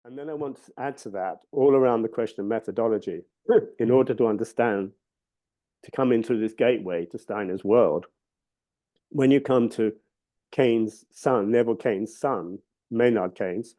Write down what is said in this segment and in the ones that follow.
And then I want to add to that all around the question of methodology in order to understand, to come into this gateway to Steiner's world. When you come to Keynes' son, Neville Keynes' son, Maynard Keynes,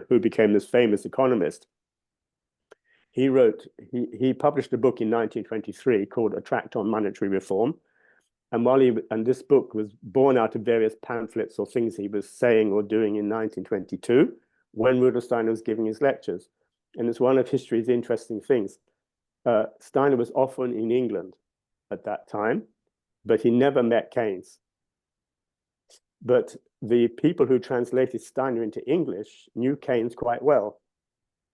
who became this famous economist, he published a book in 1923 called A Tract on Monetary Reform. And this book was born out of various pamphlets or things he was saying or doing in 1922 when Rudolf Steiner was giving his lectures. And it's one of history's interesting things. Steiner was often in England at that time, but he never met Keynes. But the people who translated Steiner into English knew Keynes quite well.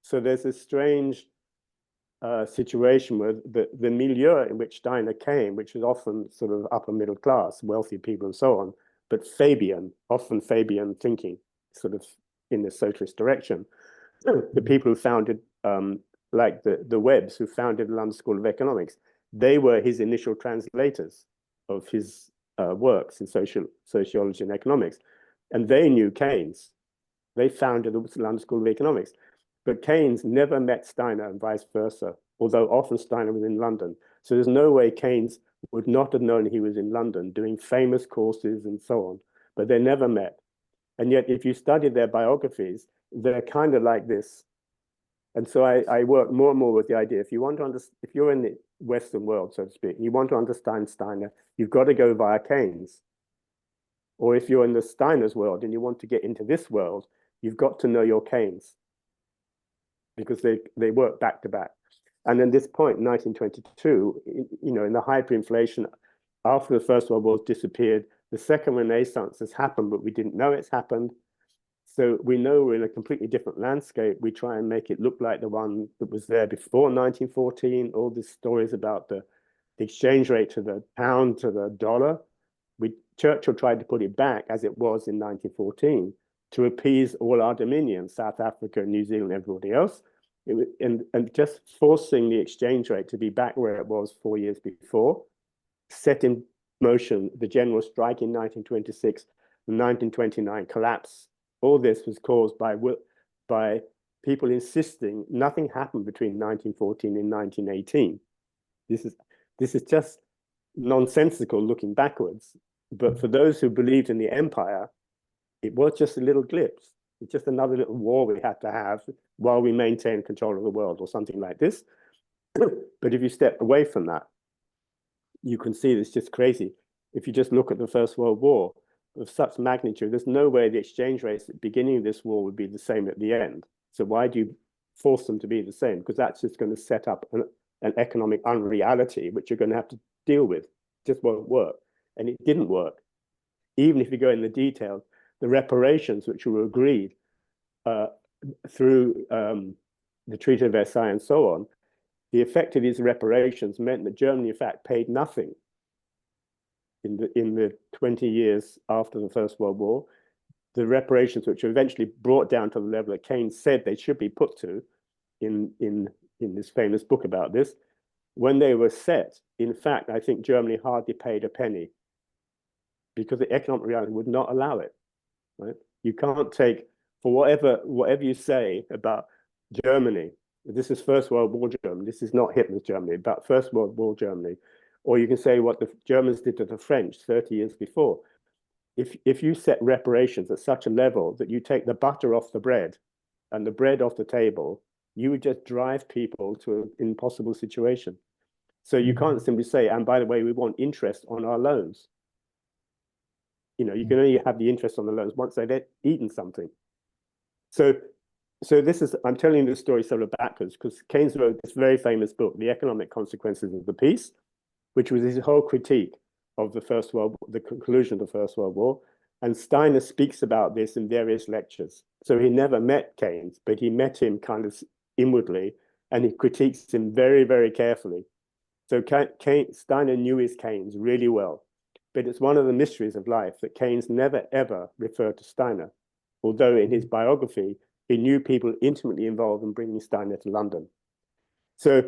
So there's this strange situation where the milieu in which Steiner came, which was often sort of upper middle class, wealthy people and so on, but often Fabian thinking, sort of in the socialist direction. The people who founded, like the Webbs, who founded the London School of Economics, they were his initial translators of his works in sociology and economics. And they knew Keynes. They founded the London School of Economics. But Keynes never met Steiner and vice versa, although often Steiner was in London. So there's no way Keynes would not have known he was in London doing famous courses and so on, but they never met. And yet, if you study their biographies, they're kind of like this. And so I work more and more with the idea, if you want to understand, if you're in the Western world, so to speak, you want to understand Steiner, you've got to go via Keynes. Or if you're in the Steiner's world and you want to get into this world, you've got to know your Keynes, because they work back to back. And then this point, 1922, in the hyperinflation, after the First World War disappeared, the Second Renaissance has happened, but we didn't know it's happened. So we know we're in a completely different landscape. We try and make it look like the one that was there before 1914, all these stories about the exchange rate to the pound to the dollar. Churchill tried to put it back as it was in 1914 to appease all our dominions, South Africa, New Zealand, everybody else, and just forcing the exchange rate to be back where it was 4 years before, set in motion the general strike in 1926, the 1929 collapse. All this was caused by people insisting nothing happened between 1914 and 1918. This is just nonsensical looking backwards. But for those who believed in the empire, it was just a little glimpse. It's just another little war we had to have while we maintain control of the world or something like this. But if you step away from that, you can see it's just crazy. If you just look at the First World War of such magnitude, there's no way the exchange rates at the beginning of this war would be the same at the end. So why do you force them to be the same? Because that's just going to set up an economic unreality, which you're going to have to deal with. It just won't work. And it didn't work. Even if you go in the details, the reparations which were agreed through the Treaty of Versailles and so on, the effect of these reparations meant that Germany, in fact, paid nothing in the 20 years after the First World War. The reparations, which were eventually brought down to the level that Keynes said they should be put to in this famous book about this, when they were set, in fact, I think Germany hardly paid a penny because the economic reality would not allow it. Right? You can't take, for whatever you say about Germany, this is First World War Germany, this is not Hitler's Germany, about First World War Germany, or you can say what the Germans did to the French 30 years before. If you set reparations at such a level that you take the butter off the bread and the bread off the table, you would just drive people to an impossible situation. So you can't simply say, and by the way, we want interest on our loans. You can only have the interest on the loans once they've eaten something. So this is, I'm telling this story sort of backwards, because Keynes wrote this very famous book, The Economic Consequences of the Peace, which was his whole critique of the First World War, the conclusion of the First World War. And Steiner speaks about this in various lectures. So he never met Keynes, but he met him kind of inwardly, and he critiques him very, very carefully. So Steiner knew his Keynes really well. But it's one of the mysteries of life that Keynes never, ever referred to Steiner, although in his biography, he knew people intimately involved in bringing Steiner to London. So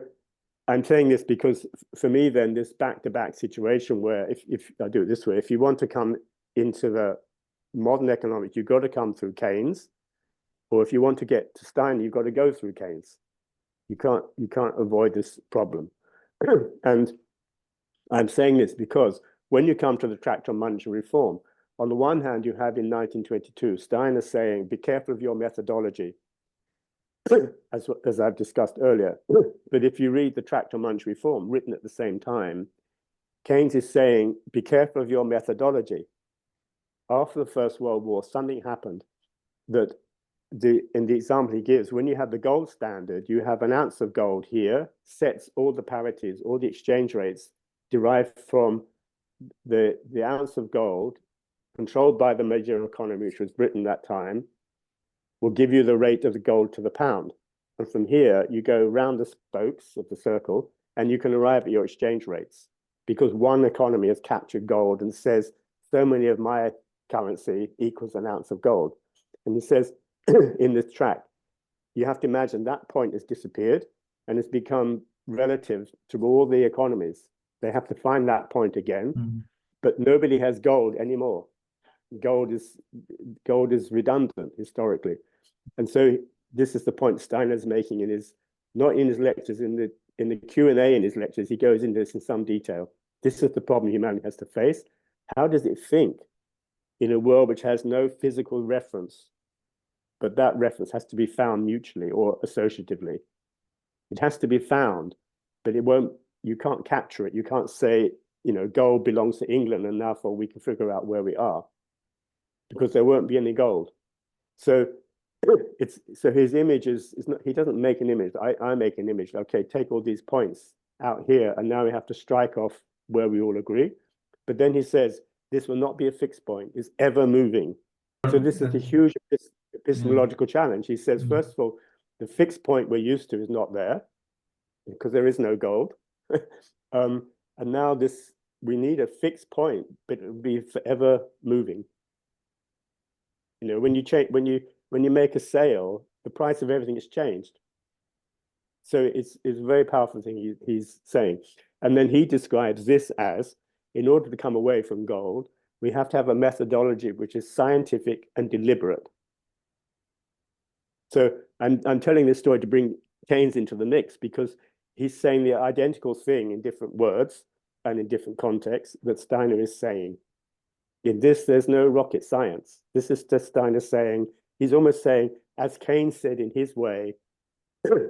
I'm saying this because for me, then, this back-to-back situation where, if I do it this way, if you want to come into the modern economics, you've got to come through Keynes. Or if you want to get to Steiner, you've got to go through Keynes. You can't avoid this problem. And I'm saying this because when you come to the Tract on Monetary Reform, on the one hand, you have in 1922, Steiner saying, be careful of your methodology, as I've discussed earlier. But if you read the Tract on Monetary Reform, written at the same time, Keynes is saying, be careful of your methodology. After the First World War, something happened that in the example he gives, when you have the gold standard, you have an ounce of gold here, sets all the parities, all the exchange rates derived from the ounce of gold controlled by the major economy, which was Britain that time, will give you the rate of the gold to the pound. And from here, you go round the spokes of the circle and you can arrive at your exchange rates because one economy has captured gold and says, so many of my currency equals an ounce of gold. And he says in this tract, you have to imagine that point has disappeared and it's become relative to all the economies. They have to find that point again, but nobody has gold anymore. Gold is redundant historically. And so this is the point Steiner's making in his, not in his lectures, in the Q&A in his lectures, he goes into this in some detail. This is the problem humanity has to face. How does it think in a world which has no physical reference, but that reference has to be found mutually or associatively? It has to be found, but you can't capture it. You can't say, gold belongs to England and therefore we can figure out where we are, because there won't be any gold. So his image is not, he doesn't make an image. I make an image. Okay, take all these points out here, and now we have to strike off where we all agree. But then he says, this will not be a fixed point, it's ever moving. So this is a huge epistemological challenge. He says, first of all, the fixed point we're used to is not there because there is no gold. And now we need a fixed point, but it will be forever moving. When you make a sale, the price of everything has changed. So it's a very powerful thing he's saying. And then he describes this as, in order to come away from gold, we have to have a methodology which is scientific and deliberate. So I'm telling this story to bring Keynes into the mix because he's saying the identical thing in different words and in different contexts that Steiner is saying. In this, there's no rocket science. This is just Steiner saying, he's almost saying, as Keynes said in his way,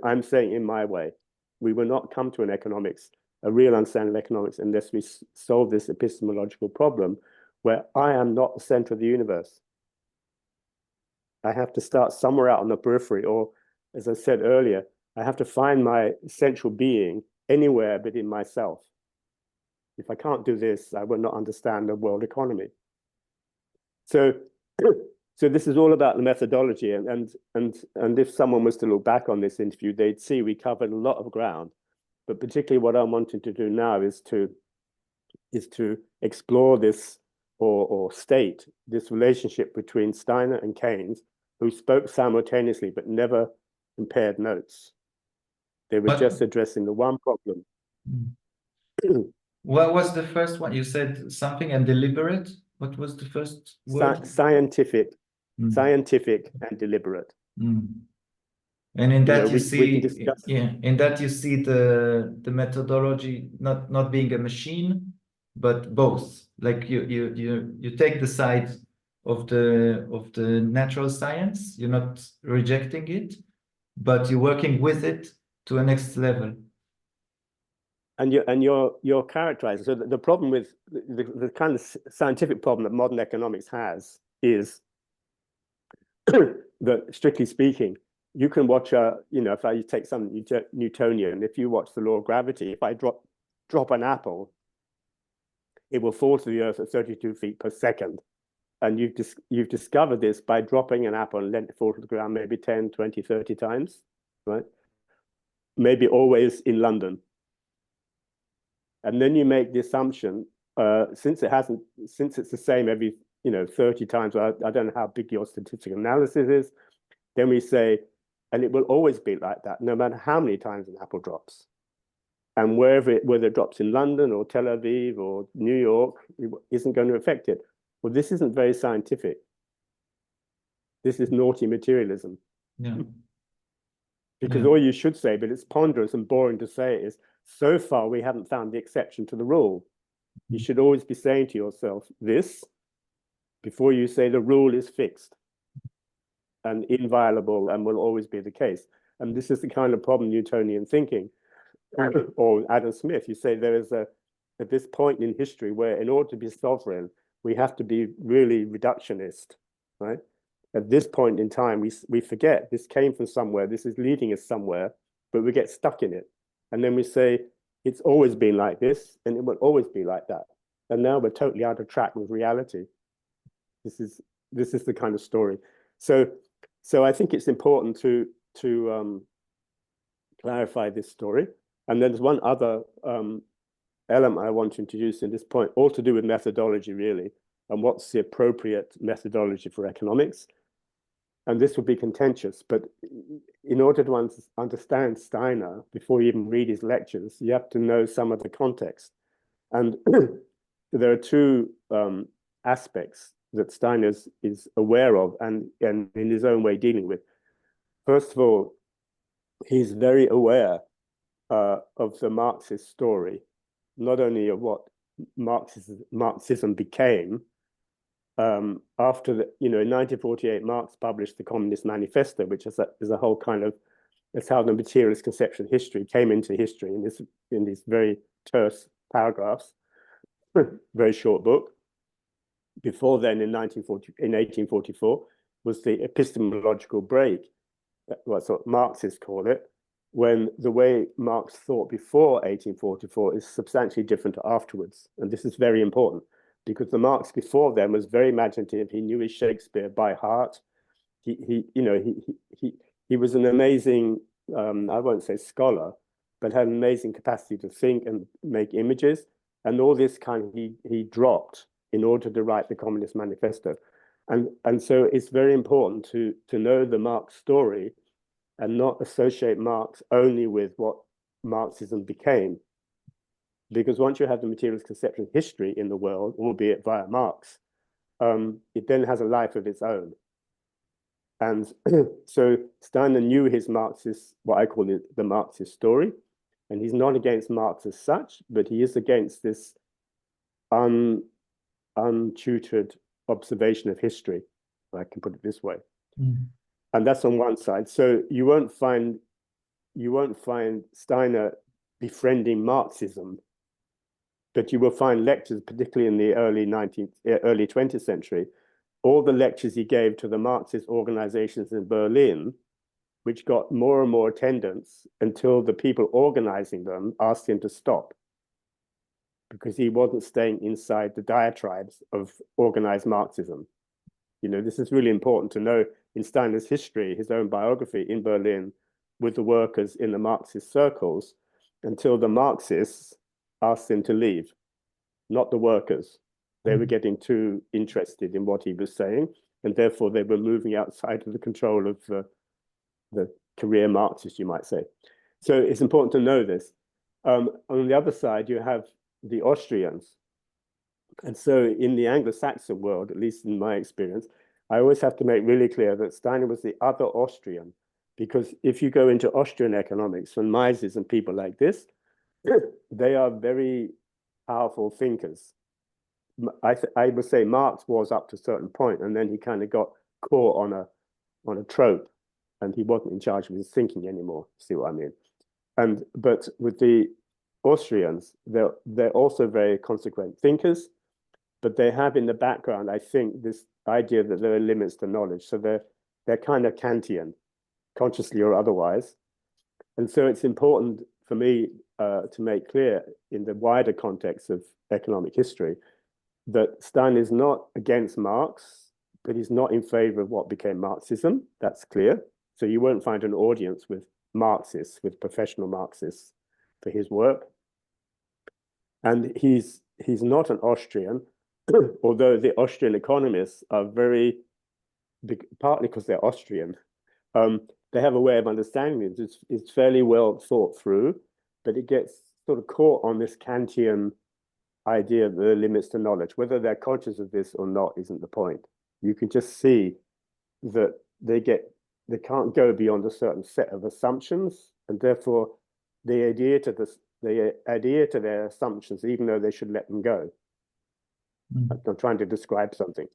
I'm saying in my way. We will not come to a real understanding of economics unless we solve this epistemological problem where I am not the center of the universe. I have to start somewhere out on the periphery, or as I said earlier, I have to find my essential being anywhere but in myself. If I can't do this, I will not understand the world economy. So this is all about the methodology, and if someone was to look back on this interview, they'd see we covered a lot of ground. But particularly what I'm wanting to do now is to explore this or state this relationship between Steiner and Keynes, who spoke simultaneously but never compared notes. They were just addressing the one problem. What was the first one? You said something and deliberate. What was the first word? Scientific and deliberate. And in that you see the methodology not being a machine, but both. Like you take the side of the natural science. You're not rejecting it, but you're working with it to a next level. And you're characterizing. So the problem with the kind of scientific problem that modern economics has is that, strictly speaking, you can watch if I take something Newtonian, if you watch the law of gravity, if I drop an apple, it will fall to the earth at 32 feet per second. And you've discovered this by dropping an apple and letting it fall to the ground maybe 10, 20, 30 times, right? Maybe always in London. And then you make the assumption, since it's the same every 30 times, I don't know how big your statistical analysis is, then we say, and it will always be like that, no matter how many times an apple drops. And whether it drops in London or Tel Aviv or New York, it isn't going to affect it. Well, this isn't very scientific. This is naughty materialism. Yeah. Because Yeah. all you should say, but it's ponderous and boring to say, is so far we haven't found the exception to the rule. You should always be saying to yourself this before you say the rule is fixed and inviolable and will always be the case. And this is the kind of problem Newtonian thinking, or Adam Smith, you say there is at this point in history where in order to be sovereign, we have to be really reductionist, right? At this point in time, we forget this came from somewhere, this is leading us somewhere, but we get stuck in it. And then we say, it's always been like this, and it will always be like that. And now we're totally out of track with reality. This is the kind of story. So I think it's important to clarify this story. And then there's one other element I want to introduce in this point, all to do with methodology, really, and what's the appropriate methodology for economics. And this would be contentious, but in order to understand Steiner, before you even read his lectures, you have to know some of the context. And there are two aspects that Steiner is aware of and in his own way dealing with. First of all, he's very aware of the Marxist story, not only of what Marxism became. After in 1948, Marx published the Communist Manifesto, which is a whole kind of, that's how the materialist conception of history came into history in these very terse paragraphs, very short book. Before then, in 1844, was the epistemological break, that's what Marxists call it, when the way Marx thought before 1844 is substantially different to afterwards. And this is very important, because the Marx before then was very imaginative. He knew his Shakespeare by heart. He was an amazing, I won't say scholar, but had an amazing capacity to think and make images. And all this he dropped in order to write the Communist Manifesto. And so it's very important to know the Marx story and not associate Marx only with what Marxism became. Because once you have the materialist conception history in the world, albeit via Marx, it then has a life of its own. And so Steiner knew his Marxist, what I call it, the Marxist story, and he's not against Marx as such, but he is against this untutored observation of history, if I can put it this way. Mm. And that's on one side. So you won't find Steiner befriending Marxism, but you will find lectures, particularly in the early 20th century, all the lectures he gave to the Marxist organizations in Berlin, which got more and more attendance until the people organizing them asked him to stop, because he wasn't staying inside the diatribes of organized Marxism. This is really important to know in Steiner's history, his own biography in Berlin with the workers in the Marxist circles, until the Marxists asked him to leave, not the workers. They were getting too interested in what he was saying, and therefore they were moving outside of the control of the career Marxists, you might say. So it's important to know this. On the other side, you have the Austrians. And so in the Anglo-Saxon world, at least in my experience, I always have to make really clear that Steiner was the other Austrian, because if you go into Austrian economics from Mises and people like this, they are very powerful thinkers. I would say Marx was up to a certain point, and then he kind of got caught on a trope, and he wasn't in charge of his thinking anymore. See what I mean? But with the Austrians, they're also very consequent thinkers, but they have in the background, I think, this idea that there are limits to knowledge. So they're kind of Kantian, consciously or otherwise. And so it's important for me to make clear in the wider context of economic history that Steiner is not against Marx, but he's not in favor of what became Marxism. That's clear. So you won't find an audience with Marxists, with professional Marxists for his work. And he's not an Austrian, although the Austrian economists are very big, partly because they're Austrian. They have a way of understanding it. It's fairly well thought through, but it gets sort of caught on this Kantian idea of the limits to knowledge. Whether they're conscious of this or not isn't the point. You can just see that they get they can't go beyond a certain set of assumptions, and therefore they adhere to this. They adhere to their assumptions, even though they should let them go. I'm trying to describe something.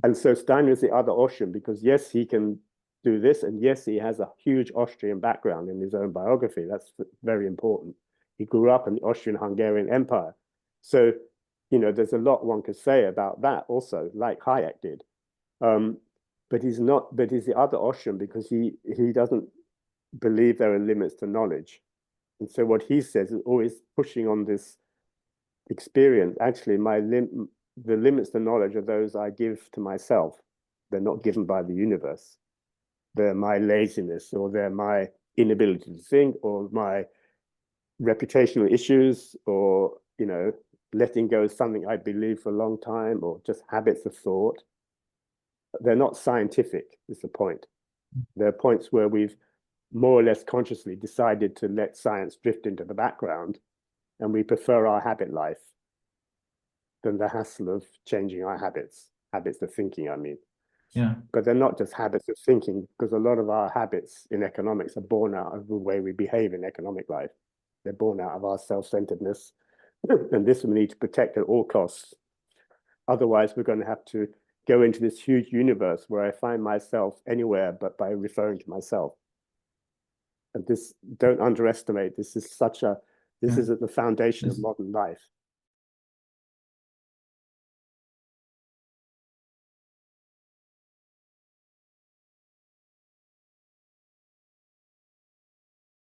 And so Steiner is the other Austrian, because yes, he can do this, and yes, he has a huge Austrian background in his own biography. That's very important. He grew up in the Austrian-Hungarian Empire. So, you know, there's a lot one could say about that also, like Hayek did. But he's not, but he's the other Austrian because he doesn't believe there are limits to knowledge. And so what he says is always pushing on this experience. Actually, the limits to knowledge are those I give to myself. They're not given by the universe. They're my laziness, or they're my inability to think, or my reputational issues, or, you know, letting go of something I believe for a long time, or just habits of thought. They're not scientific, is the point. There are points where we've more or less consciously decided to let science drift into the background, and we prefer our habit life than the hassle of changing our habits of thinking, I mean. Yeah. But they're not just habits of thinking, because a lot of our habits in economics are born out of the way we behave in economic life. They're born out of our self-centeredness, and this we need to protect at all costs. Otherwise, we're going to have to go into this huge universe where I find myself anywhere but by referring to myself. And this, don't underestimate, this is such a, this is at the foundation of modern life.